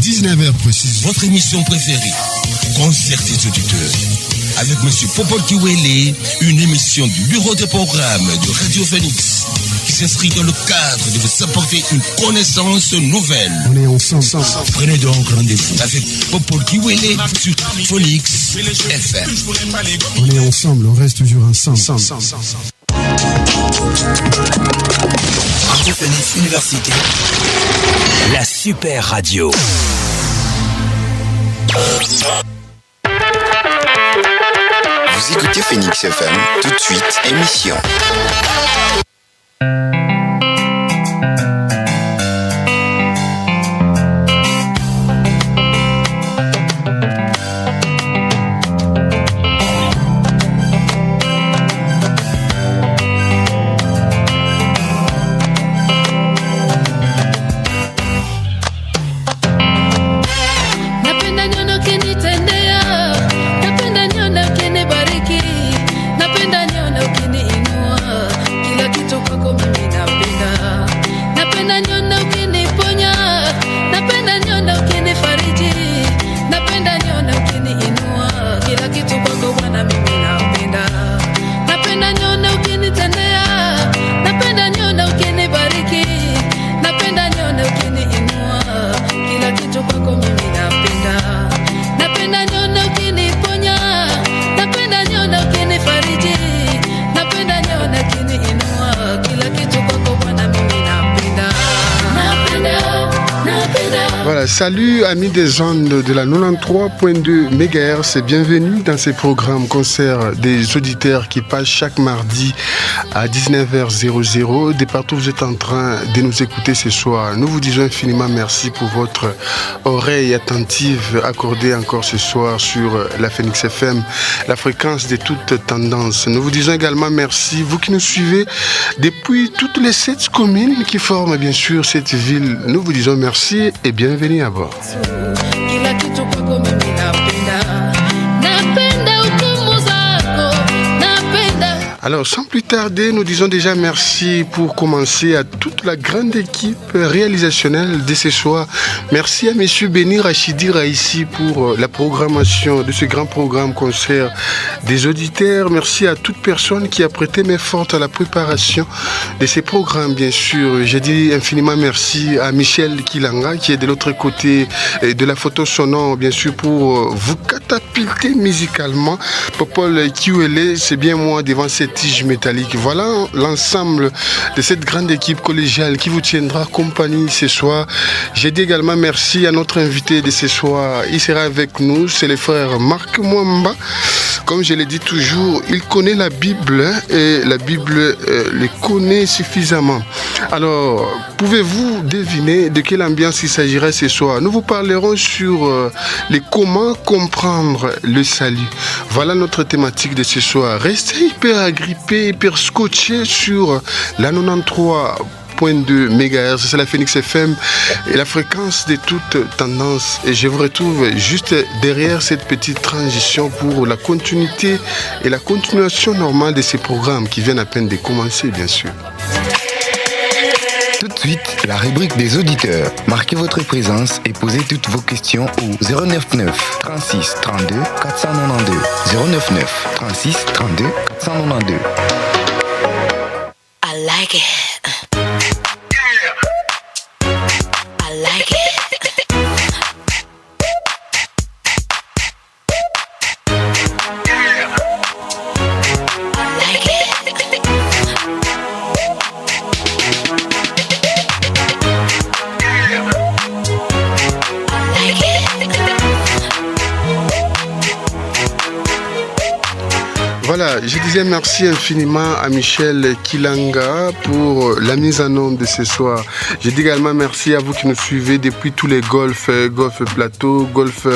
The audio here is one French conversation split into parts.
19h précise. Votre émission préférée, Concert des auditeurs. Avec M. Popol Kiwele, une émission du bureau de programme de Radio Phoenix qui s'inscrit dans le cadre de vous apporter une connaissance nouvelle. On est ensemble. Prenez donc rendez-vous avec Popol Kiwele sur Phoenix FM. On est ensemble, on reste toujours ensemble. Radio Phoenix Université, la super radio. Vous écoutez Phoenix FM, tout de suite, émission. Salut amis des ondes de la 93.2 MHz et bienvenue dans ces programmes concerts des auditeurs qui passent chaque mardi à 19h00. De partout vous êtes en train de nous écouter ce soir. Nous vous disons infiniment merci pour votre oreille attentive accordée encore ce soir sur la Phoenix FM, la fréquence de toutes tendances. Nous vous disons également merci, vous qui nous suivez depuis toutes les 7 communes qui forment bien sûr cette ville. Nous vous disons merci et bienvenue à bord. Alors, sans plus tarder, nous disons déjà merci pour commencer à toute la grande équipe réalisationnelle de ce soir. Merci à M. Béni Rachidi Raïssi pour la programmation de ce grand programme concert des auditeurs. Merci à toute personne qui a prêté main forte à la préparation de ces programmes, bien sûr. J'ai dit infiniment merci à Michel Kilanga qui est de l'autre côté de la photo sonore, bien sûr, pour vous catapulter musicalement. Popol Kiwele, c'est bien moi devant cette tige métallique. Voilà l'ensemble de cette grande équipe collégiale qui vous tiendra compagnie ce soir. J'ai dit également merci à notre invité de ce soir. Il sera avec nous, c'est le frère Marc Mwamba. Comme je l'ai dit toujours, il connaît la Bible et la Bible le connaît suffisamment. Alors, pouvez-vous deviner de quelle ambiance il s'agirait ce soir? Nous vous parlerons sur les comment comprendre le salut. Voilà notre thématique de ce soir. Restez hyper agrippés, hyper scotchés sur la 93.2 MHz, c'est la Phoenix FM et la fréquence de toutes tendances. Et je vous retrouve juste derrière cette petite transition pour la continuité et la continuation normale de ces programmes qui viennent à peine de commencer, bien sûr. Tout de suite, la rubrique des auditeurs. Marquez votre présence et posez toutes vos questions au 099 36 32 492. 099 36 32 492. I like it. I like it. Voilà, je disais merci infiniment à Michel Kilanga pour la mise en onde de ce soir. Je dis également merci à vous qui nous suivez depuis tous les golfs, golf plateau, golf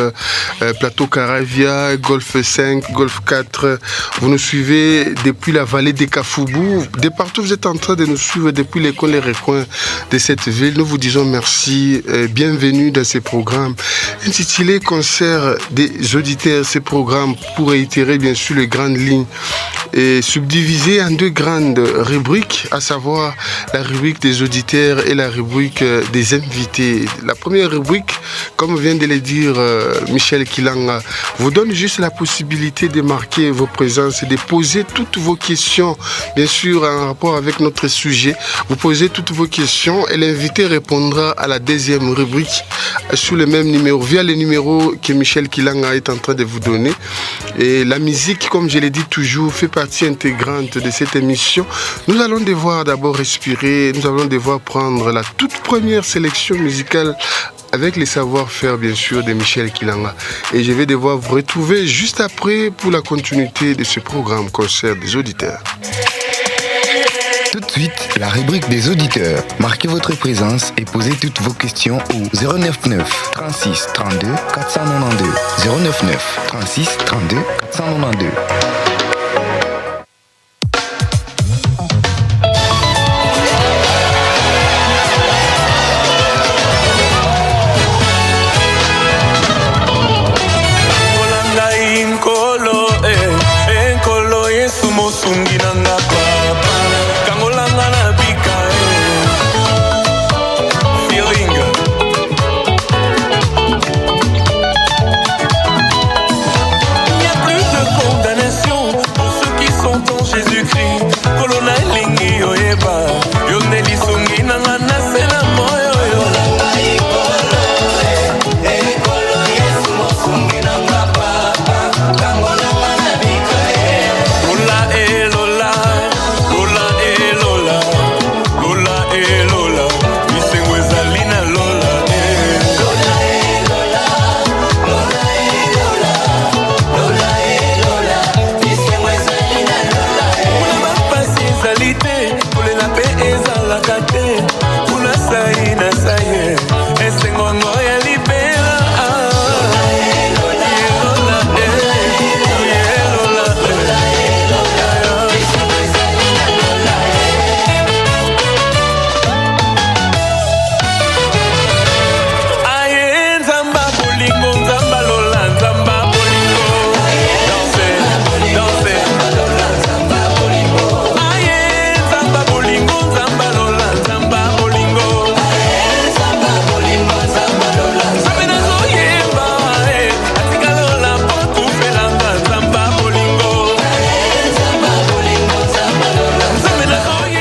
plateau Caravia, golf 5, golf 4. Vous nous suivez depuis la vallée des Kafoubou. De partout, vous êtes en train de nous suivre depuis les coins et les recoins de cette ville. Nous vous disons merci, bienvenue dans ces programmes intitulés Concert des auditeurs. Ces programmes pour réitérer bien sûr les grandes lignes et subdivisé en deux grandes rubriques, à savoir la rubrique des auditeurs et la rubrique des invités. La première rubrique comme vient de le dire Michel Kilanga, vous donne juste la possibilité de marquer vos présences et de poser toutes vos questions, bien sûr en rapport avec notre sujet. Vous posez toutes vos questions et l'invité répondra à la deuxième rubrique sur le même numéro, via le numéro que Michel Kilanga est en train de vous donner. Et la musique, comme je l'ai dit toujours, fait partie intégrante de cette émission. Nous allons devoir d'abord respirer, nous allons devoir prendre la toute première sélection musicale avec les savoir-faire bien sûr de Michel Kilanga. Et je vais devoir vous retrouver juste après pour la continuité de ce programme Concert des auditeurs. Tout de suite, la rubrique des auditeurs. Marquez votre présence et posez toutes vos questions au 099 36 32 492. 099 36 32 492.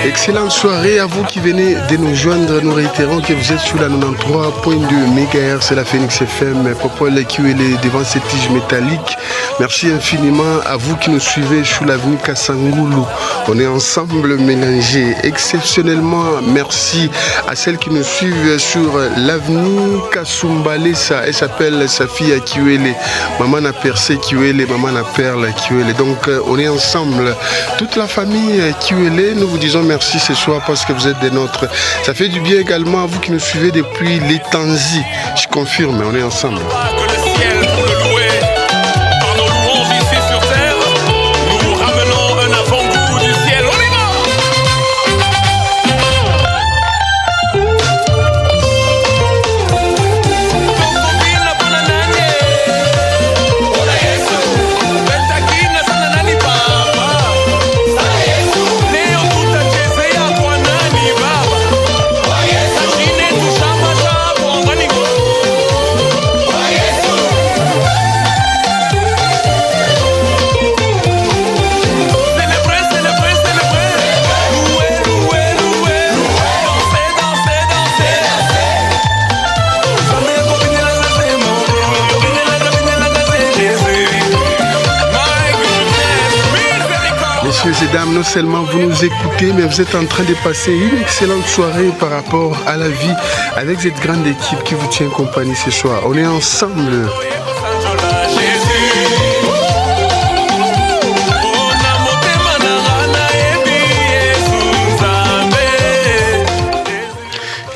Excellente soirée à vous qui venez de nous joindre. Nous réitérons que vous êtes sur la 93.2 MHz, c'est la Phoenix FM, Popol QL devant cette tige métallique. Merci infiniment à vous qui nous suivez sur l'avenue Kassangoulou. On est ensemble mélangés. Exceptionnellement, merci à celles qui nous suivent sur l'avenue Kasumbalesa. Elle s'appelle sa fille à QL. Maman a percé QL, maman a perle QL. Donc on est ensemble. Toute la famille QL, nous vous disons merci ce soir parce que vous êtes des nôtres. Ça fait du bien également à vous qui nous suivez depuis les Tanzis. Je confirme, on est ensemble. Messieurs et dames, non seulement vous nous écoutez, mais vous êtes en train de passer une excellente soirée par rapport à la vie avec cette grande équipe qui vous tient compagnie ce soir. On est ensemble.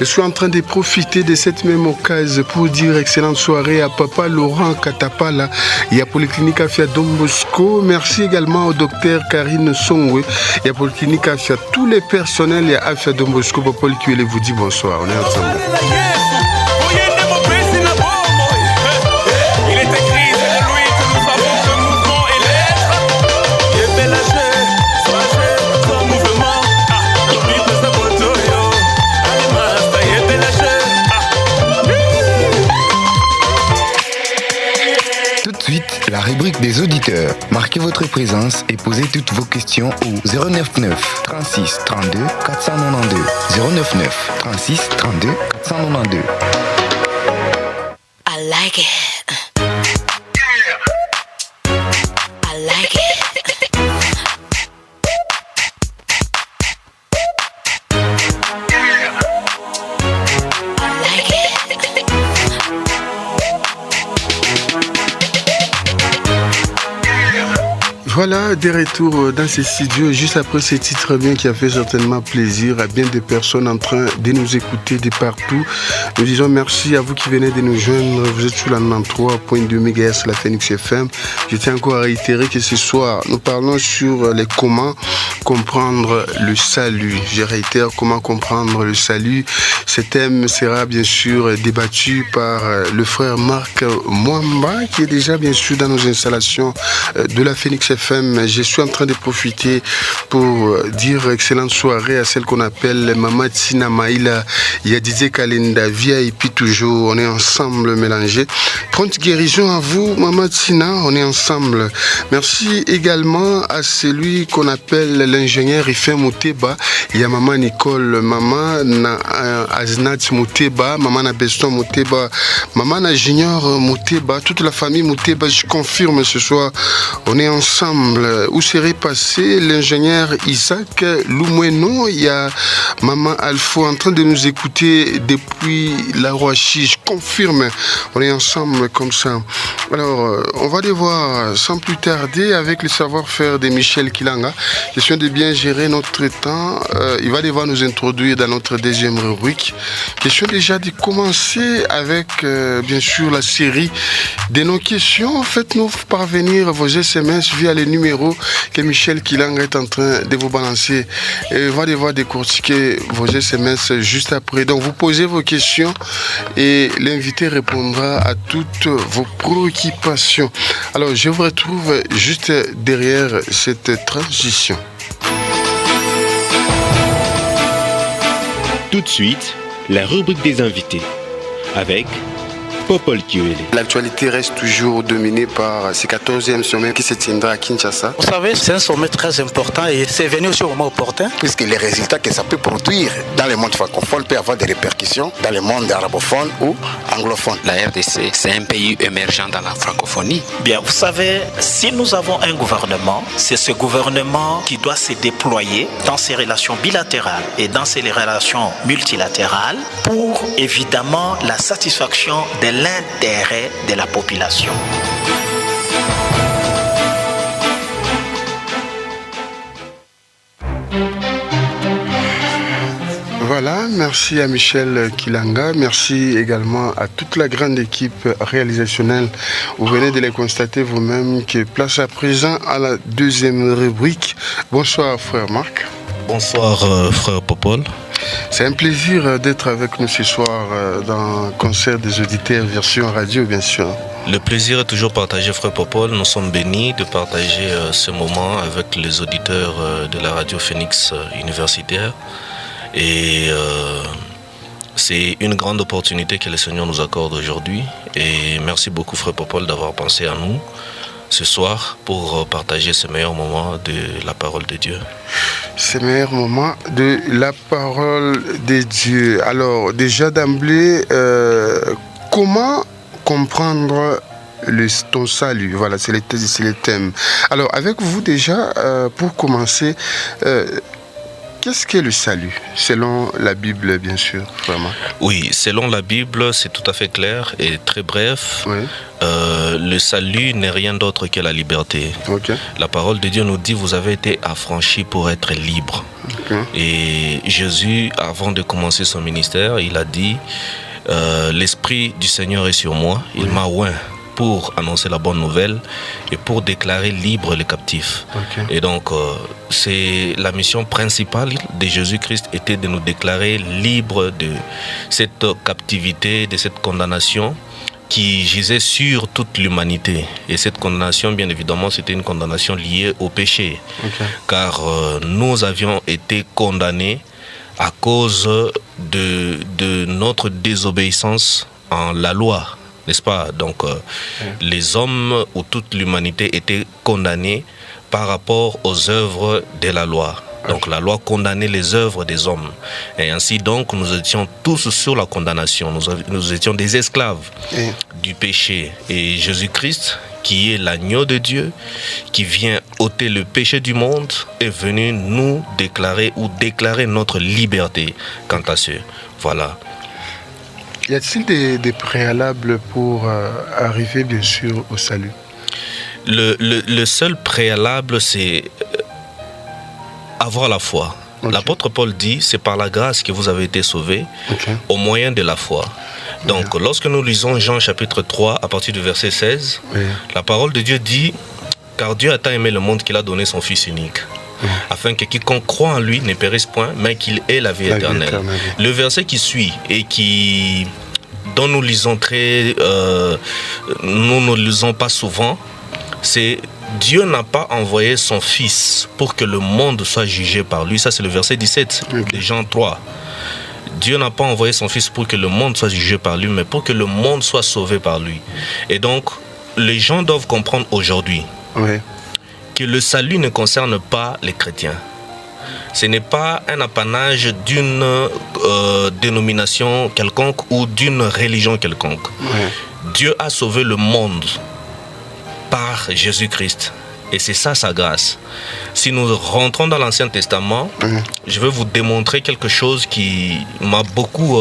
Je suis en train de profiter de cette même occasion pour dire excellente soirée à Papa Laurent Katapala et à Polyclinique Afia Don Bosco. Merci également au docteur Karine Songwe et à Polyclinique Afia, tous les personnels et à Afia Don Bosco. Papa Licuele vous dit bonsoir. On est ensemble. rubrique des auditeurs. Marquez votre présence et posez toutes vos questions au 099 36 32 492. 099 36 32 492. I like it. I like it. Voilà, des retours dans ces studios, juste après ce titre bien qui a fait certainement plaisir à bien des personnes en train de nous écouter de partout. Nous disons merci à vous qui venez de nous joindre. Vous êtes sur la 93.2 MHz, la Phoenix FM. Je tiens encore à réitérer que ce soir, nous parlons sur les comment comprendre le salut. Je réitère comment comprendre le salut. Ce thème sera bien sûr débattu par le frère Marc Mwamba qui est déjà bien sûr dans nos installations de la Phoenix FM. Je suis en train de profiter pour dire excellente soirée à celle qu'on appelle Mama Tina Maïla, Yadize Kalenda, VIP toujours, on est ensemble mélangés. Pronte guérison à vous, Mama Tina, on est ensemble. Merci également à celui qu'on appelle l'ingénieur Ifem Mouteba, il y a Maman Nicole, Maman Aznat Mouteba, Maman Beston Mouteba, Maman Junior Mouteba, toute la famille Mouteba, je confirme ce soir, on est ensemble. Où serait passé l'ingénieur Isaac Loumoueno? Il y a Maman Alpha en train de nous écouter depuis la Roachie. Je confirme, on est ensemble comme ça. Alors, on va devoir sans plus tarder avec le savoir-faire de Michel Kilanga. Question de bien gérer notre temps. Il va devoir nous introduire dans notre deuxième rubrique. Question déjà de commencer avec, bien sûr, la série de nos questions. Faites-nous parvenir vos SMS via les numéros que Michel Kilanga est en train de vous balancer. Et il va devoir décortiquer vos SMS juste après. Donc, vous posez vos questions et l'invité répondra à toutes vos préoccupations. Alors, je vous retrouve juste derrière cette transition. Tout de suite, la rubrique des invités avec Popol Kiwele. L'actualité reste toujours dominée par ce 14e sommet qui se tiendra à Kinshasa. Vous savez, c'est un sommet très important et c'est venu aussi au moment opportun. Puisque les résultats que ça peut produire dans le monde francophone peuvent avoir des répercussions dans le monde arabophone ou anglophone. La RDC, c'est un pays émergent dans la francophonie. Bien, vous savez, si nous avons un gouvernement, c'est ce gouvernement qui doit se déployer dans ses relations bilatérales et dans ses relations multilatérales pour évidemment la satisfaction de l'intérêt de la population. Voilà, merci à Michel Kilanga, merci également à toute la grande équipe réalisationnelle. Vous venez de les constater vous-même qui est place à présent à la deuxième rubrique. Bonsoir frère Marc. Bonsoir frère Popol. C'est un plaisir d'être avec nous ce soir dans le concert des auditeurs version radio, bien sûr. Le plaisir est toujours partagé, frère Popol. Nous sommes bénis de partager ce moment avec les auditeurs de la radio Phoenix universitaire. Et c'est une grande opportunité que le Seigneur nous accorde aujourd'hui. Et merci beaucoup, frère Popol, d'avoir pensé à nous ce soir pour partager ce meilleur moment de la parole de Dieu. Ce meilleur moment de la parole de Dieu. Alors, déjà d'emblée, comment comprendre ton salut? Voilà, c'est le thème. Alors, avec vous déjà, pour commencer, qu'est-ce qu'est le salut, selon la Bible, bien sûr, vraiment? Oui, selon la Bible, c'est tout à fait clair et très bref. Oui. Le salut n'est rien d'autre que la liberté. Okay. La parole de Dieu nous dit, vous avez été affranchis pour être libres. Okay. Et Jésus, avant de commencer son ministère, il a dit, l'Esprit du Seigneur est sur moi, il m'a oint pour annoncer la bonne nouvelle et pour déclarer libre les captifs. Okay. Et donc, c'est la mission principale de Jésus-Christ était de nous déclarer libres de cette captivité, de cette condamnation qui gisait sur toute l'humanité. Et cette condamnation, bien évidemment, c'était une condamnation liée au péché. Okay. Car nous avions été condamnés à cause de notre désobéissance en la loi. n'est-ce pas? Donc, les hommes ou toute l'humanité étaient condamnés par rapport aux œuvres de la loi. Donc la loi condamnait les œuvres des hommes. Et ainsi donc, nous étions tous sur la condamnation. Nous étions des esclaves du péché. Et Jésus-Christ, qui est l'agneau de Dieu, qui vient ôter le péché du monde, est venu nous déclarer ou déclarer notre liberté quant à ce. Voilà. Y a-t-il des préalables pour arriver bien sûr au salut? Le seul préalable, c'est avoir la foi. Okay. L'apôtre Paul dit, c'est par la grâce que vous avez été sauvés, au moyen de la foi. Donc, lorsque nous lisons Jean chapitre 3, à partir du verset 16, la parole de Dieu dit, car Dieu a tant aimé le monde qu'il a donné son Fils unique, afin que quiconque croit en lui ne périsse point, mais qu'il ait la vie éternelle. Le verset qui suit et dont nous lisons nous ne lisons pas souvent, c'est Dieu n'a pas envoyé son Fils pour que le monde soit jugé par lui. Ça, c'est le verset 17 de Jean 3. Dieu n'a pas envoyé son Fils pour que le monde soit jugé par lui, mais pour que le monde soit sauvé par lui. Et donc, les gens doivent comprendre aujourd'hui que le salut ne concerne pas les chrétiens. Ce n'est pas un apanage d'une dénomination quelconque ou d'une religion quelconque. Dieu a sauvé le monde par Jésus-Christ. Et c'est ça sa grâce. Si nous rentrons dans l'Ancien Testament, je vais vous démontrer quelque chose qui m'a beaucoup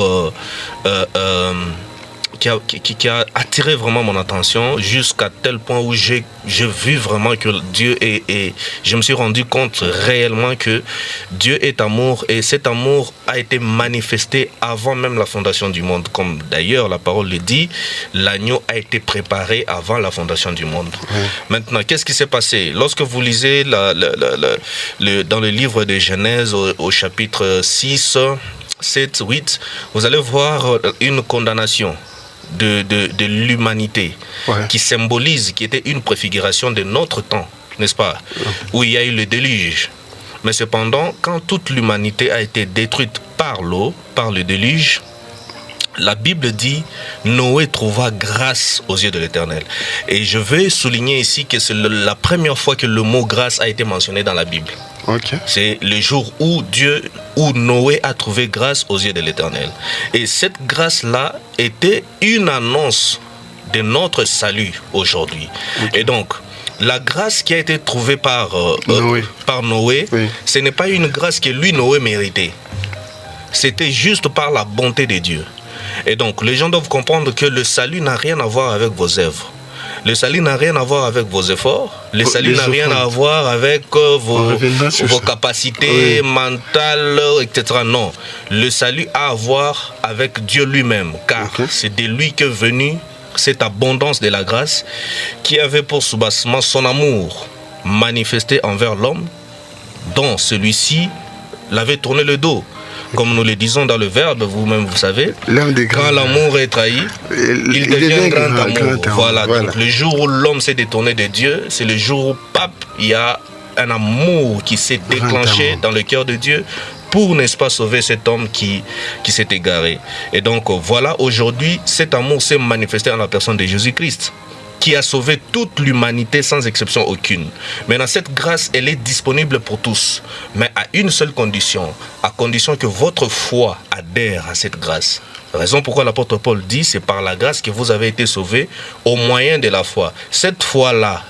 qui a attiré vraiment mon attention jusqu'à tel point où j'ai vu vraiment que Dieu est, je me suis rendu compte réellement que Dieu est amour, et cet amour a été manifesté avant même la fondation du monde. Comme d'ailleurs la parole le dit, l'agneau a été préparé avant la fondation du monde. Maintenant, qu'est-ce qui s'est passé? Lorsque vous lisez dans le livre de Genèse au chapitre 6, 7, 8, vous allez voir une condamnation de l'humanité qui symbolise, qui était une préfiguration de notre temps, n'est-ce pas? Où il y a eu le déluge. Mais cependant, quand toute l'humanité a été détruite par l'eau, par le déluge, la Bible dit Noé trouva grâce aux yeux de l'Éternel. Et je veux souligner ici que c'est la première fois que le mot grâce a été mentionné dans la Bible. C'est le jour où Noé a trouvé grâce aux yeux de l'Éternel. Et cette grâce-là était une annonce de notre salut aujourd'hui. Et donc, la grâce qui a été trouvée par Noé, ce n'est pas une grâce que lui, Noé, méritait. C'était juste par la bonté de Dieu. Et donc, les gens doivent comprendre que le salut n'a rien à voir avec vos œuvres. Le salut n'a rien à voir avec vos efforts. Le salut n'a rien à voir avec vos capacités mentales, etc. Non. Le salut a à voir avec Dieu lui-même. Car c'est de lui qu'est venue cette abondance de la grâce qui avait pour soubassement son amour manifesté envers l'homme, dont celui-ci l'avait tourné le dos. Comme nous le disons dans le Verbe, vous-même vous savez, quand l'amour est trahi, il devient un grand amour. Voilà. Donc le jour où l'homme s'est détourné de Dieu, c'est le jour où, il y a un amour qui s'est déclenché dans le cœur de Dieu pour, n'est-ce pas, sauver cet homme qui s'est égaré. Et donc voilà, aujourd'hui, cet amour s'est manifesté en la personne de Jésus-Christ, qui a sauvé toute l'humanité sans exception aucune. Maintenant, cette grâce, elle est disponible pour tous, mais à une seule condition, à condition que votre foi adhère à cette grâce. Raison pourquoi l'apôtre Paul dit, c'est par la grâce que vous avez été sauvés au moyen de la foi. Cette foi-là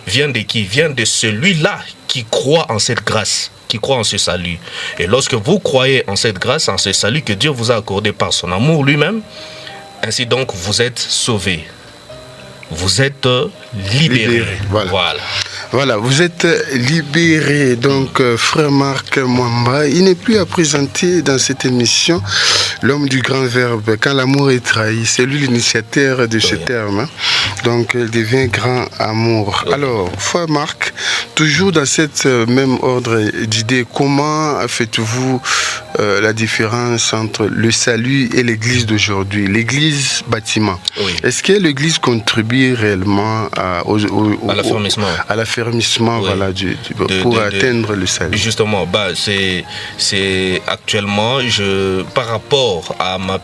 vient de qui? Vient de celui-là qui croit en cette grâce, qui croit en ce salut. Et lorsque vous croyez en cette grâce, en ce salut que Dieu vous a accordé par son amour lui-même, ainsi donc vous êtes sauvés. Vous êtes libérés. Voilà, vous êtes libérés. Donc, frère Marc Mwamba, il n'est plus à présenter dans cette émission l'homme du grand verbe. Quand l'amour est trahi, c'est lui l'initiateur de ce terme. Donc, il devient grand amour. Alors, frère Marc, toujours dans cette même ordre d'idées, comment faites-vous la différence entre le salut et l'église d'aujourd'hui, l'église bâtiment. Oui. Est-ce que l'église contribue réellement à l'affermissement oui. voilà, pour atteindre le salut? Justement, c'est actuellement, par rapport à mon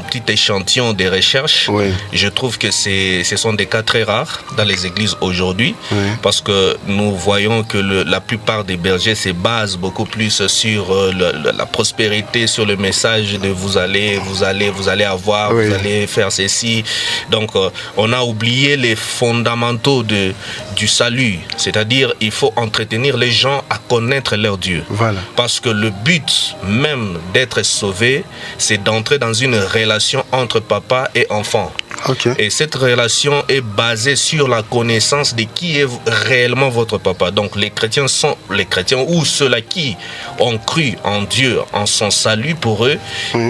petit échantillon de recherche, oui. je trouve que ce sont des cas très rares dans les églises aujourd'hui, oui. parce que nous voyons que la plupart des bergers se basent beaucoup plus sur la prospérité, sur le message de vous allez avoir, oui. vous allez faire ceci. Donc on a oublié les fondamentaux du salut, c'est-à-dire il faut entretenir les gens à connaître leur Dieu. Voilà. Parce que le but même d'être sauvé, c'est d'entrer dans une relation entre papa et enfant. Okay. Et cette relation est basée sur la connaissance de qui est réellement votre papa. Donc les chrétiens ou ceux-là qui ont cru en Dieu, en son salut pour eux,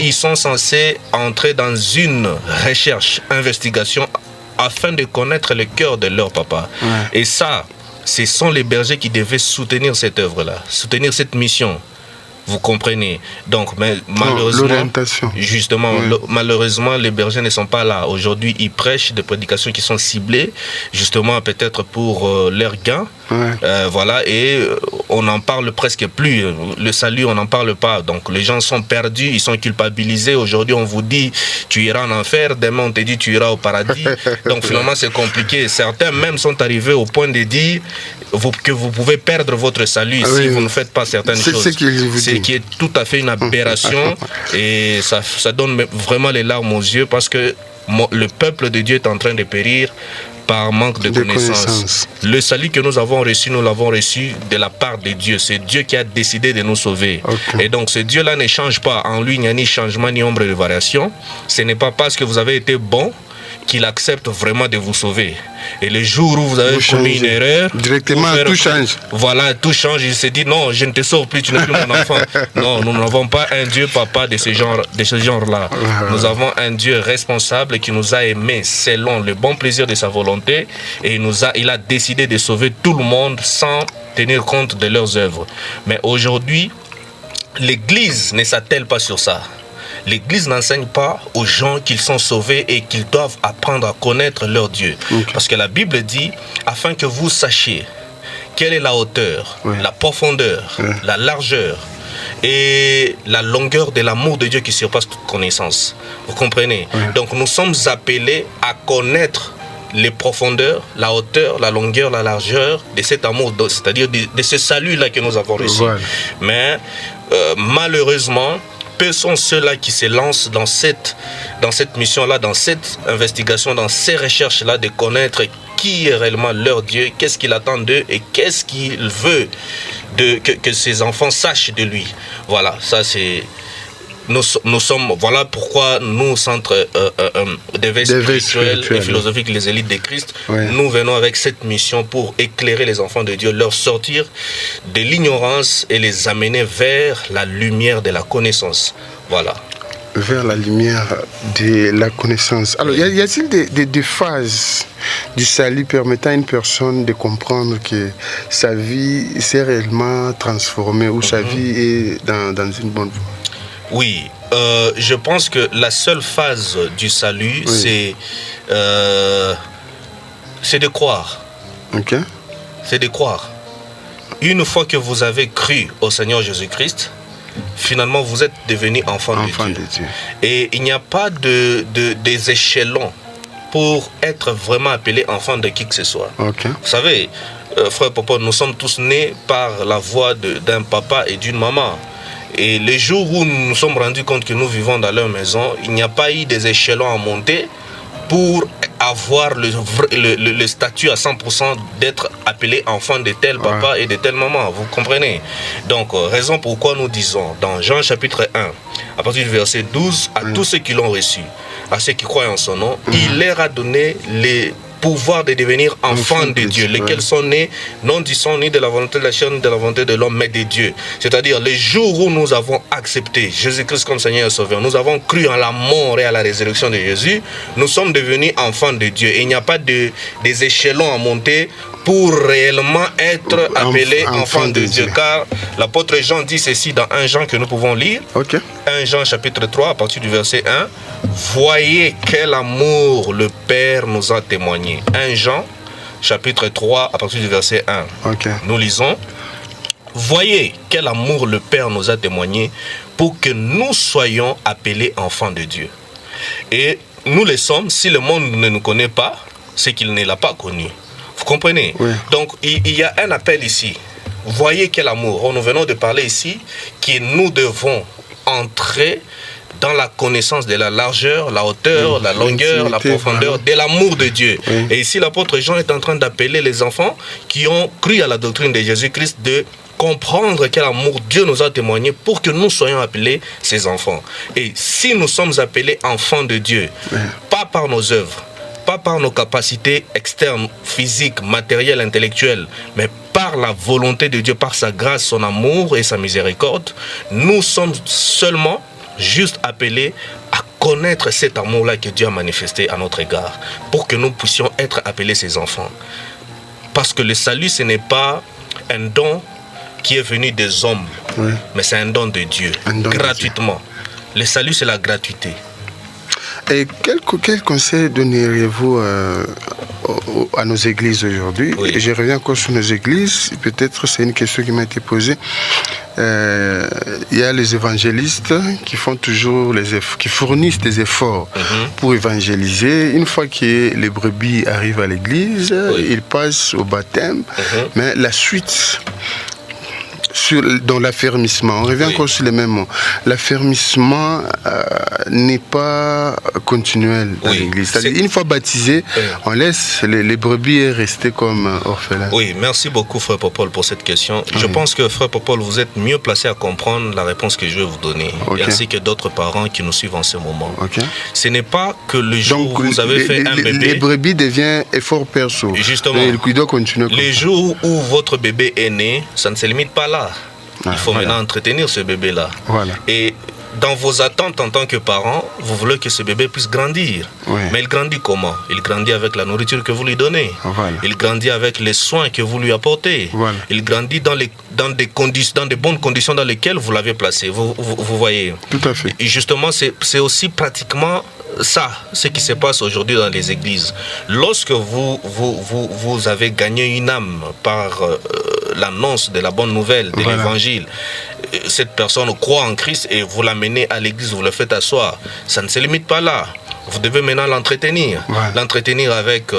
ils sont censés entrer dans une recherche, investigation afin de connaître le cœur de leur papa. Et ça, ce sont les bergers qui devaient soutenir cette œuvre-là, soutenir cette mission. Vous comprenez? Donc, mais malheureusement, justement, malheureusement, les bergers ne sont pas là. Aujourd'hui, ils prêchent des prédications qui sont ciblées, justement, peut-être pour leur gain. Voilà, et on n'en parle presque plus. Le salut, on n'en parle pas. Donc, les gens sont perdus, ils sont culpabilisés. Aujourd'hui, on vous dit, tu iras en enfer. Demain, on te dit, tu iras au paradis. Donc, finalement, c'est compliqué. Certains même sont arrivés au point de dire que vous pouvez perdre votre salut si vous ne faites pas certaines choses. C'est qui est tout à fait une aberration et ça donne vraiment les larmes aux yeux parce que le peuple de Dieu est en train de périr par manque de connaissances. Le salut que nous avons reçu, nous l'avons reçu de la part de Dieu. C'est Dieu qui a décidé de nous sauver. Et donc ce Dieu-là ne change pas. En lui, il n'y a ni changement ni ombre de variation. Ce n'est pas parce que vous avez été bon qu'il accepte vraiment de vous sauver. Et le jour où vous avez commis une erreur, directement tout change. Voilà, tout change. Il se dit non, je ne te sauve plus, tu n'es plus mon enfant. Non, nous n'avons pas un Dieu papa de ce genre-là. Nous avons un Dieu responsable qui nous a aimés selon le bon plaisir de sa volonté et il a décidé de sauver tout le monde sans tenir compte de leurs œuvres. Mais aujourd'hui, l'Église ne s'attelle pas sur ça. L'Église n'enseigne pas aux gens qu'ils sont sauvés et qu'ils doivent apprendre à connaître leur Dieu. Parce que la Bible dit, afin que vous sachiez quelle est la hauteur, la profondeur, la largeur et la longueur de l'amour de Dieu qui surpasse toute connaissance. Vous comprenez? Donc nous sommes appelés à connaître les profondeurs, la hauteur, la longueur, la largeur de cet amour, c'est-à-dire de ce salut-là que nous avons reçu. Mais malheureusement, peu sont ceux-là qui se lancent dans cette mission-là, dans cette investigation, dans ces recherches-là, de connaître qui est réellement leur Dieu, qu'est-ce qu'il attend d'eux et qu'est-ce qu'il veut que ses enfants sachent de lui. Voilà, ça c'est... Nous sommes, voilà pourquoi nous, centre d'éveil spirituel et philosophique, les élites de Christ, nous venons avec cette mission pour éclairer les enfants de Dieu, leur sortir de l'ignorance et les amener vers la lumière de la connaissance. Voilà. Vers la lumière de la connaissance. Alors, y a-t-il des phases du salut permettant à une personne de comprendre que sa vie s'est réellement transformée ou sa vie est dans une bonne voie? Oui, je pense que la seule phase du salut, c'est de croire. C'est de croire. Une fois que vous avez cru au Seigneur Jésus-Christ, finalement vous êtes devenu enfant de Dieu. Et il n'y a pas des échelons pour être vraiment appelé enfant de qui que ce soit. Vous savez, frère Papa, nous sommes tous nés par la voix d'un papa et d'une maman. Et les jours où nous nous sommes rendus compte que nous vivons dans leur maison, il n'y a pas eu des échelons à monter pour avoir le statut à 100% d'être appelé enfant de tel papa et de telle maman. Vous comprenez? Donc, raison pourquoi nous disons dans Jean chapitre 1, à partir du verset 12, à tous ceux qui l'ont reçu, à ceux qui croient en son nom, il leur a donné les pouvoir de devenir enfants de Dieu, lesquels sont nés non du sang ni de la volonté de la chair ni de la volonté de l'homme, mais de Dieu. C'est-à-dire les jours où nous avons accepté Jésus-Christ comme Seigneur et Sauveur, nous avons cru en la mort et à la résurrection de Jésus, nous sommes devenus enfants de Dieu. Et il n'y a pas des échelons à monter pour réellement être appelés enfants de Dieu. Car l'apôtre Jean dit ceci dans 1 Jean que nous pouvons lire. 1 Jean chapitre 3 à partir du verset 1. Voyez quel amour le Père nous a témoigné. 1 Jean chapitre 3 à partir du verset 1. Nous lisons. Voyez quel amour le Père nous a témoigné pour que nous soyons appelés enfants de Dieu. Et nous le sommes. Si le monde ne nous connaît pas, c'est qu'il ne l'a pas connu. Vous comprenez? Donc, il y a un appel ici. Voyez quel amour. Nous venons de parler ici que nous devons entrer dans la connaissance de la largeur, la hauteur, la longueur, la profondeur de l'amour de Dieu. Et ici, l'apôtre Jean est en train d'appeler les enfants qui ont cru à la doctrine de Jésus-Christ de comprendre quel amour Dieu nous a témoigné pour que nous soyons appelés ses enfants. Et si nous sommes appelés enfants de Dieu, pas par nos œuvres, pas par nos capacités externes, physiques, matérielles, intellectuelles, mais par la volonté de Dieu, par sa grâce, son amour et sa miséricorde, nous sommes seulement juste appelés à connaître cet amour-là que Dieu a manifesté à notre égard, pour que nous puissions être appelés ses enfants. Parce que le salut, ce n'est pas un don qui est venu des hommes, mais c'est un don de Dieu, gratuitement. Le salut, c'est la gratuité. Et quel conseil donneriez-vous à nos églises aujourd'hui? Et je reviens encore sur nos églises. Peut-être c'est une question qui m'a été posée. Il y a les évangélistes qui font toujours qui fournissent des efforts pour évangéliser. Une fois que les brebis arrivent à l'église, ils passent au baptême. Mais la suite, dans l'affermissement, on revient encore sur les mêmes mots. L'affermissement n'est pas continuel dans l'église. C'est-à-dire, une fois baptisé, on laisse les brebis rester comme orphelins. Oui, merci beaucoup, Frère Popol, pour cette question. Je pense que, Frère Popol, vous êtes mieux placé à comprendre la réponse que je vais vous donner, ainsi que d'autres parents qui nous suivent en ce moment. Ce n'est pas que le jour où vous avez fait un bébé... Les brebis deviennent effort perso. Justement, il doit continuer les jours où votre bébé est né, ça ne se limite pas là. Il faut maintenant entretenir ce bébé-là. Et dans vos attentes en tant que parents, vous voulez que ce bébé puisse grandir. Mais il grandit comment? Il grandit avec la nourriture que vous lui donnez. Il grandit avec les soins que vous lui apportez. Il grandit dans des bonnes conditions dans lesquelles vous l'avez placé. Vous voyez. Tout à fait. Et justement, c'est aussi pratiquement ça, ce qui se passe aujourd'hui dans les églises. Lorsque vous avez gagné une âme par l'annonce de la bonne nouvelle, de l'évangile, cette personne croit en Christ et vous l'amenez à l'église, vous le faites asseoir. Ça ne se limite pas là. Vous devez maintenant l'entretenir. L'entretenir avec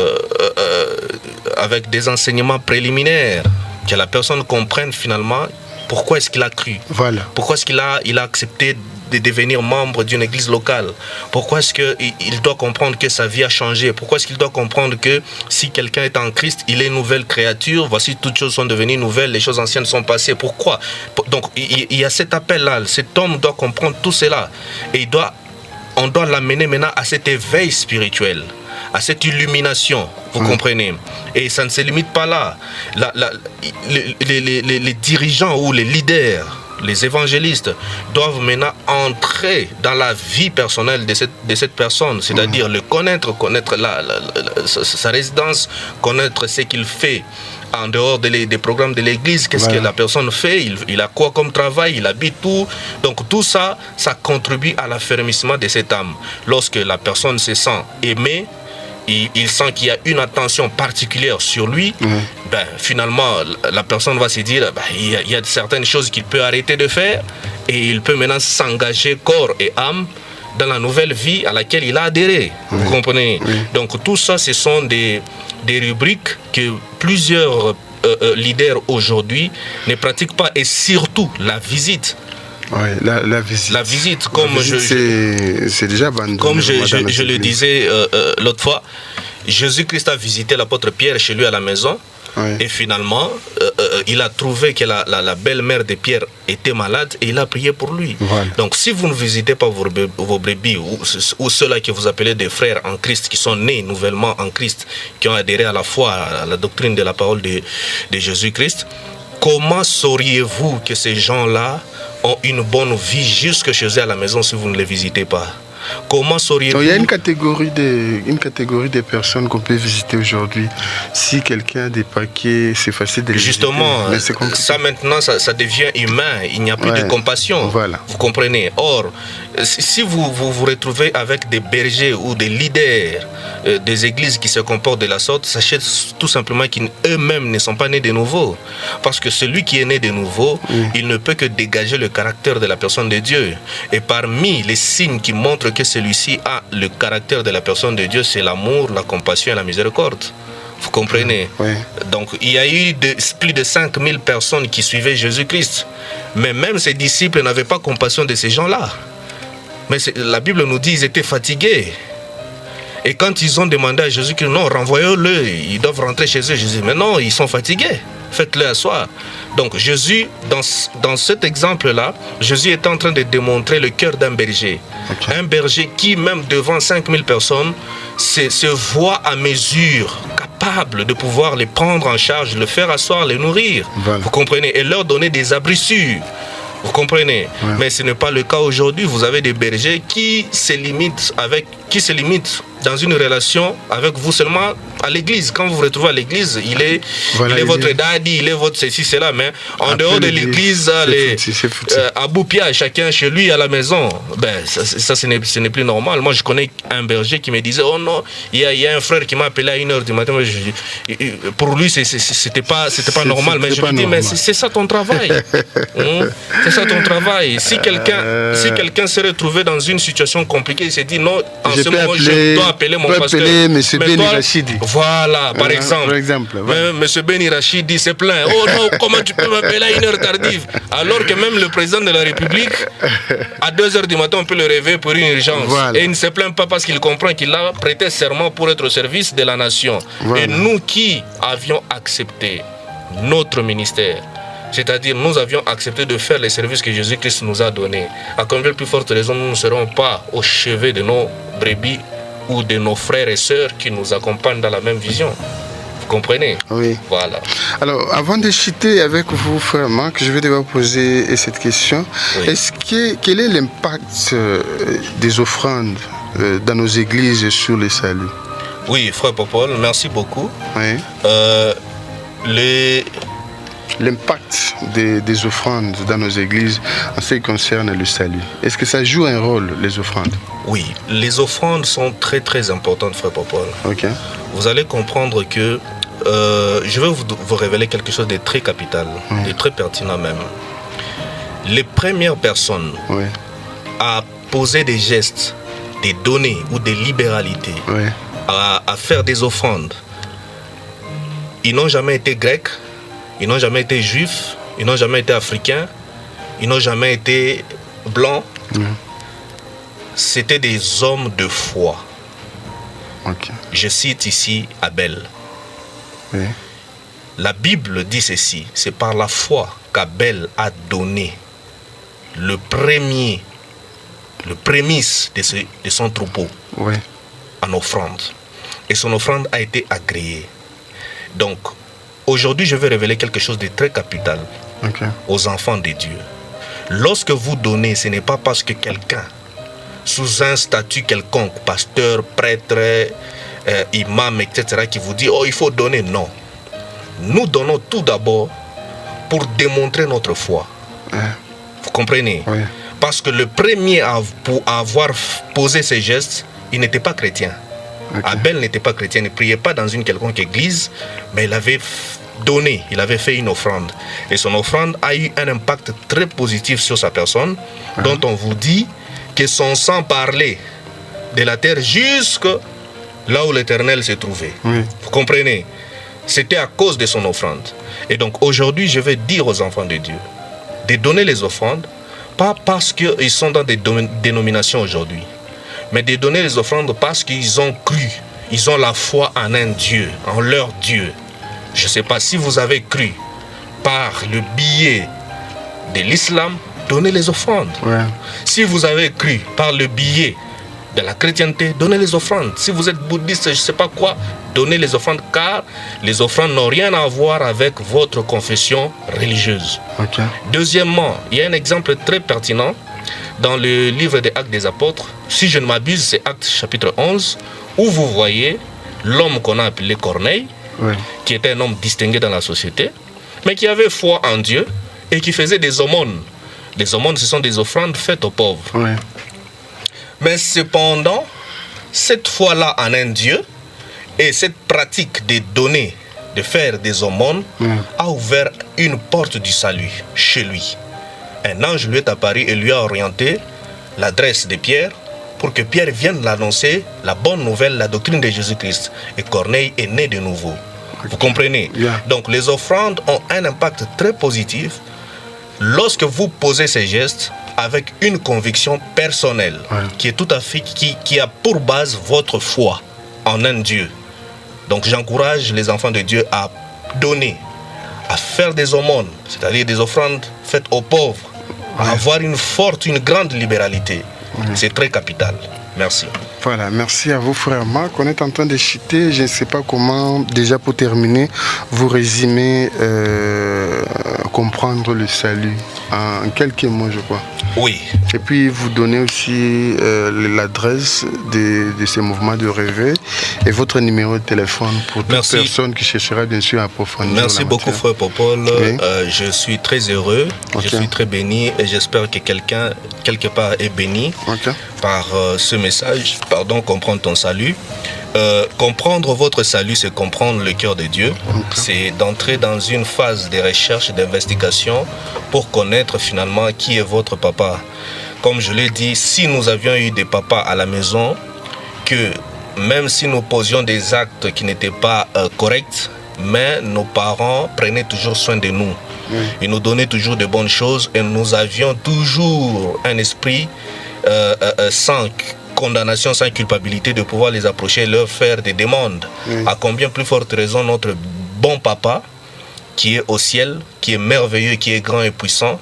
des enseignements préliminaires, que la personne comprenne finalement pourquoi est-ce qu'il a cru. Pourquoi est-ce qu'il a accepté de devenir membre d'une église locale. Pourquoi est-ce qu'il doit comprendre que sa vie a changé? Pourquoi est-ce qu'il doit comprendre que si quelqu'un est en Christ, il est une nouvelle créature? Voici, toutes choses sont devenues nouvelles, les choses anciennes sont passées. Pourquoi? Donc, il y a cet appel-là. Cet homme doit comprendre tout cela. Et on doit l'amener maintenant à cet éveil spirituel, à cette illumination, vous comprenez? Et ça ne se limite pas là. Les dirigeants ou les leaders, les évangélistes doivent maintenant entrer dans la vie personnelle de cette personne, c'est-à-dire le connaître sa résidence, connaître ce qu'il fait en dehors des programmes de l'église, qu'est-ce que la personne fait, il a quoi comme travail, il habite où. Donc tout ça, ça contribue à l'affermissement de cette âme. Lorsque la personne se sent aimée, il sent qu'il y a une attention particulière sur lui, finalement la personne va se dire il y a certaines choses qu'il peut arrêter de faire et il peut maintenant s'engager corps et âme dans la nouvelle vie à laquelle il a adhéré. Vous comprenez? Donc tout ça, ce sont des rubriques que plusieurs leaders aujourd'hui ne pratiquent pas, et surtout la visite. La visite. La visite, comme c'est déjà abandonné. Comme je le disais l'autre fois, Jésus-Christ a visité l'apôtre Pierre chez lui à la maison. Et finalement, il a trouvé que la belle-mère de Pierre était malade et il a prié pour lui. Donc si vous ne visitez pas vos brebis ou ceux-là que vous appelez des frères en Christ, qui sont nés nouvellement en Christ, qui ont adhéré à la foi, à la doctrine de la parole de Jésus-Christ, comment sauriez-vous que ces gens-là ont une bonne vie jusque chez eux à la maison si vous ne les visitez pas? Comment sauriez-vous... Il y a une catégorie de personnes qu'on peut visiter aujourd'hui. Si quelqu'un a des paquets, c'est facile de les Justement, visiter. Ça maintenant, ça devient humain. Il n'y a plus de compassion. Voilà. Vous comprenez? Or, si vous retrouvez avec des bergers ou des leaders des églises qui se comportent de la sorte, sachez tout simplement qu'eux-mêmes ne sont pas nés de nouveau. Parce que celui qui est né de nouveau, il ne peut que dégager le caractère de la personne de Dieu. Et parmi les signes qui montrent que celui-ci a le caractère de la personne de Dieu, c'est l'amour, la compassion et la miséricorde. Vous comprenez? Donc il y a eu plus de 5000 personnes qui suivaient Jésus-Christ. Mais même ses disciples n'avaient pas compassion de ces gens-là. Mais la Bible nous dit qu'ils étaient fatigués. Et quand ils ont demandé à Jésus que non, renvoyez-le, ils doivent rentrer chez eux. Jésus dit, mais non, ils sont fatigués. Faites-le asseoir. Donc Jésus, dans cet exemple-là, Jésus est en train de démontrer le cœur d'un berger. Un berger qui, même devant 5000 personnes, se voit à mesure, capable de pouvoir les prendre en charge, les faire asseoir, les nourrir. Vous comprenez? Et leur donner des abris sûrs. Vous comprenez? Mais ce n'est pas le cas aujourd'hui. Vous avez des bergers qui se limitent dans une relation avec vous seulement à l'église. Quand vous vous retrouvez à l'église, il est votre daddy, il est votre ceci, cela. Mais en dehors de l'église, à Boupia, chacun chez lui à la maison, ça ce n'est plus normal. Moi, je connais un berger qui me disait, oh non, il y a un frère qui m'a appelé à 1h du matin. Pour lui, c'était pas normal. Mais je lui dis, mais c'est ça ton travail. C'est ça ton travail. Si quelqu'un s'est retrouvé dans une situation compliquée, il s'est dit, non, en ce moment, je dois appeler mon pasteur. M. Beni Rachidi. Voilà, par exemple. M. Beni Rachidi s'est plaint. Oh non, comment tu peux m'appeler à 1h tardive? Alors que même le président de la République, à 2h du matin, on peut le réveiller pour une urgence. Voilà. Et il ne se plaint pas parce qu'il comprend qu'il a prêté serment pour être au service de la nation. Voilà. Et nous qui avions accepté notre ministère, c'est-à-dire nous avions accepté de faire les services que Jésus-Christ nous a donnés, à combien plus forte raison nous ne serons pas au chevet de nos brebis ou de nos frères et sœurs qui nous accompagnent dans la même vision. Vous comprenez? Oui. Voilà. Alors, avant de chuter avec vous, frère Marc, je vais devoir poser cette question. Oui. Quel est l'impact des offrandes dans nos églises sur le salut? Oui, frère Popol, merci beaucoup. Oui. L'impact des offrandes dans nos églises en ce qui concerne le salut. Est-ce que ça joue un rôle, les offrandes? Oui, les offrandes sont très très importantes, frère Popol. Okay. Vous allez comprendre que je vais vous révéler quelque chose de très capital, de très pertinent même. Les premières personnes à poser des gestes, des données ou des libéralités, à faire des offrandes, ils n'ont jamais été grecs, ils n'ont jamais été juifs, ils n'ont jamais été africains, ils n'ont jamais été blancs. C'était des hommes de foi. Je cite ici Abel. La Bible dit ceci, c'est par la foi qu'Abel a donné le prémisse de son troupeau en offrande. Et son offrande a été agréée. Donc, aujourd'hui, je vais révéler quelque chose de très capital aux enfants de Dieu. Lorsque vous donnez, ce n'est pas parce que quelqu'un, sous un statut quelconque, pasteur, prêtre, imam, etc., qui vous dit « Oh, il faut donner ». Non. Nous donnons tout d'abord pour démontrer notre foi. Vous comprenez? Parce que le premier à avoir posé ces gestes, il n'était pas chrétien. Abel n'était pas chrétien, il ne priait pas dans une quelconque église, mais il avait donné, il avait fait une offrande. Et son offrande a eu un impact très positif sur sa personne, dont on vous dit que son sang parlait de la terre jusque là où l'Éternel se trouvait. Vous comprenez? C'était à cause de son offrande. Et donc aujourd'hui, je vais dire aux enfants de Dieu de donner les offrandes, pas parce qu'ils sont dans des dénominations aujourd'hui, mais de donner les offrandes parce qu'ils ont cru, ils ont la foi en un Dieu, en leur Dieu. Je ne sais pas si vous avez cru par le biais de l'islam, donnez les offrandes. Si vous avez cru par le biais de la chrétienté, donnez les offrandes. Si vous êtes bouddhiste, je ne sais pas quoi, donnez les offrandes, car les offrandes n'ont rien à voir avec votre confession religieuse. Deuxièmement, il y a un exemple très pertinent dans le livre des Actes des Apôtres, si je ne m'abuse, c'est Actes chapitre 11, où vous voyez l'homme qu'on a appelé Corneille, qui était un homme distingué dans la société, mais qui avait foi en Dieu et qui faisait des aumônes. Les aumônes, ce sont des offrandes faites aux pauvres. Mais cependant, cette foi-là en un Dieu et cette pratique de donner, de faire des aumônes, a ouvert une porte du salut chez lui. Un ange lui est apparu et lui a orienté l'adresse de Pierre pour que Pierre vienne l'annoncer, la bonne nouvelle, la doctrine de Jésus-Christ. Et Corneille est né de nouveau. Vous comprenez? Donc les offrandes ont un impact très positif lorsque vous posez ces gestes avec une conviction personnelle qui est tout à fait, qui a pour base votre foi en un Dieu. Donc j'encourage les enfants de Dieu à donner, à faire des aumônes, c'est-à-dire des offrandes faites aux pauvres, à avoir une grande libéralité. C'est très capital. Merci. Voilà, merci à vous frère Marc. On est en train de chuter, je ne sais pas comment, déjà pour terminer, vous résumer, comprendre le salut en quelques mots je crois. Oui. Et puis vous donnez aussi l'adresse de ces mouvements de réveil et votre numéro de téléphone pour toute personne qui cherchera bien sûr à approfondir. Merci beaucoup frère Popol. Je suis très heureux, je suis très béni et j'espère que quelqu'un quelque part est béni par ce message. Pardon, comprendre ton salut. Comprendre votre salut, c'est comprendre le cœur de Dieu. C'est d'entrer dans une phase de recherche, d'investigation pour connaître finalement qui est votre papa. Comme je l'ai dit, si nous avions eu des papas à la maison, que même si nous posions des actes qui n'étaient pas corrects, mais nos parents prenaient toujours soin de nous. Ils nous donnaient toujours de bonnes choses et nous avions toujours un esprit sans condamnation, sans culpabilité, de pouvoir les approcher et leur faire des demandes. À combien plus forte raison notre bon papa, qui est au ciel, qui est merveilleux, qui est grand et puissant,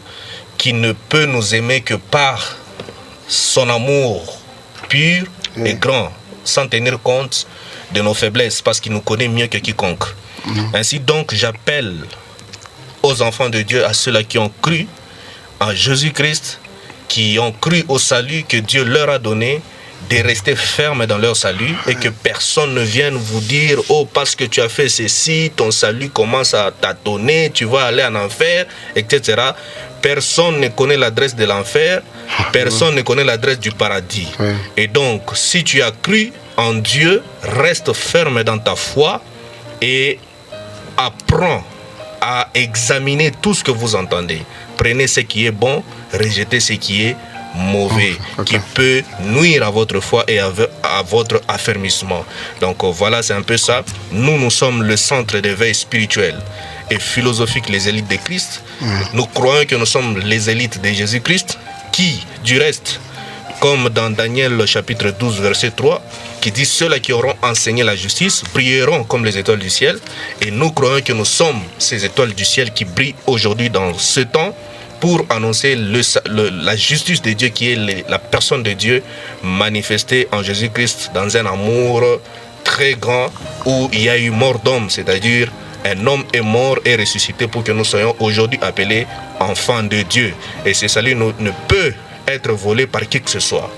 qui ne peut nous aimer que par son amour pur et grand, sans tenir compte de nos faiblesses, parce qu'il nous connaît mieux que quiconque. Ainsi donc, j'appelle aux enfants de Dieu, à ceux-là qui ont cru en Jésus-Christ, qui ont cru au salut que Dieu leur a donné, de rester fermes dans leur salut et que personne ne vienne vous dire « Oh, parce que tu as fait ceci, ton salut commence à tâtonner, tu vas aller en enfer, etc. » Personne ne connaît l'adresse de l'enfer, personne ne connaît l'adresse du paradis. Et donc, si tu as cru en Dieu, reste ferme dans ta foi et apprends à examiner tout ce que vous entendez. Prenez ce qui est bon, rejetez ce qui est mauvais, qui peut nuire à votre foi et à votre affermissement. Donc voilà, c'est un peu ça. Nous sommes le centre d'éveil spirituel et philosophique, les élites de Christ. Nous croyons que nous sommes les élites de Jésus-Christ, qui, du reste, comme dans Daniel chapitre 12, verset 3, qui dit « Ceux-là qui auront enseigné la justice brilleront comme les étoiles du ciel ». Et nous croyons que nous sommes ces étoiles du ciel qui brillent aujourd'hui dans ce temps, pour annoncer la justice de Dieu, qui est la personne de Dieu manifestée en Jésus-Christ dans un amour très grand, où il y a eu mort d'homme, c'est-à-dire un homme est mort et ressuscité pour que nous soyons aujourd'hui appelés enfants de Dieu. Et ce salut ne peut être volé par qui que ce soit.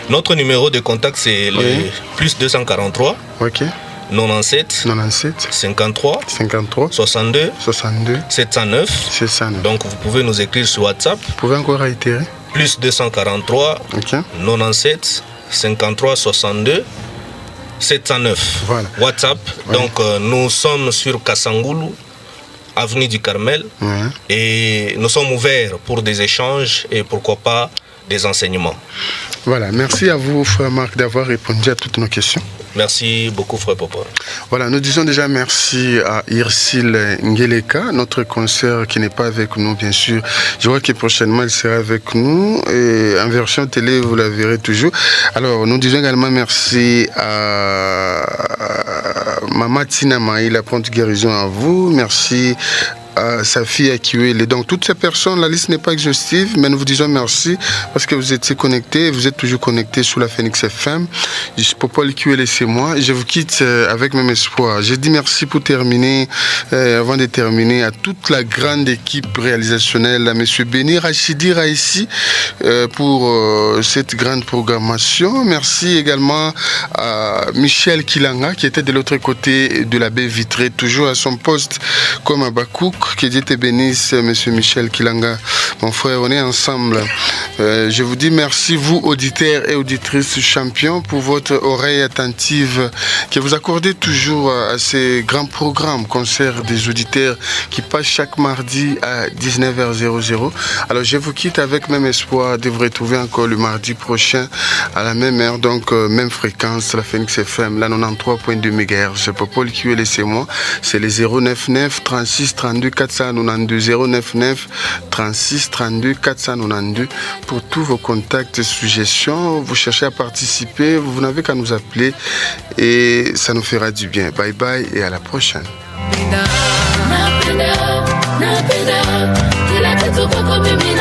Notre numéro de contact, c'est le plus 243. 97 53 62 709. Donc vous pouvez nous écrire sur WhatsApp. Vous pouvez encore réitérer. Plus 243 97 53 62 709. Voilà. WhatsApp. Donc nous sommes sur Kassangoulou, avenue du Carmel, et nous sommes ouverts pour des échanges et pourquoi pas des enseignements. Voilà, merci à vous frère Marc d'avoir répondu à toutes nos questions. Merci beaucoup, frère Popol. Voilà, nous disons déjà merci à Irsil Ngeleka, notre consoeur qui n'est pas avec nous, bien sûr. Je vois que prochainement, il sera avec nous. Et en version télé, vous la verrez toujours. Alors, nous disons également merci à Mama Tina Maï, la prompte guérison à vous. Merci à sa fille Akiwele. Donc toutes ces personnes, la liste n'est pas exhaustive, mais nous vous disons merci parce que vous étiez connectés, vous êtes toujours connectés sur la Phoenix FM. Popol QL, c'est moi. Je vous quitte avec même espoir. Je dis merci pour terminer, avant de terminer, à toute la grande équipe réalisationnelle, à M. Béni Rachidi Raïssi pour cette grande programmation. Merci également à Michel Kilanga qui était de l'autre côté de la baie vitrée, toujours à son poste comme à Bakouk. Que Dieu te bénisse, M. Michel Kilanga. Mon frère, on est ensemble. Je vous dis merci, vous, auditeurs et auditrices champions, pour votre oreille attentive que vous accordez toujours à ces grands programmes, concerts des auditeurs qui passent chaque mardi à 19h00. Alors, je vous quitte avec même espoir de vous retrouver encore le mardi prochain à la même heure, donc même fréquence, la Phoenix FM, la 93.2 MHz. Popol QL, laissez-moi, c'est les 099 36 32 492, 099 36 32 492 pour tous vos contacts, suggestions. Vous cherchez à participer, vous n'avez qu'à nous appeler et ça nous fera du bien. Bye bye et à la prochaine. Napenda, napenda, kila kitu kwako mimi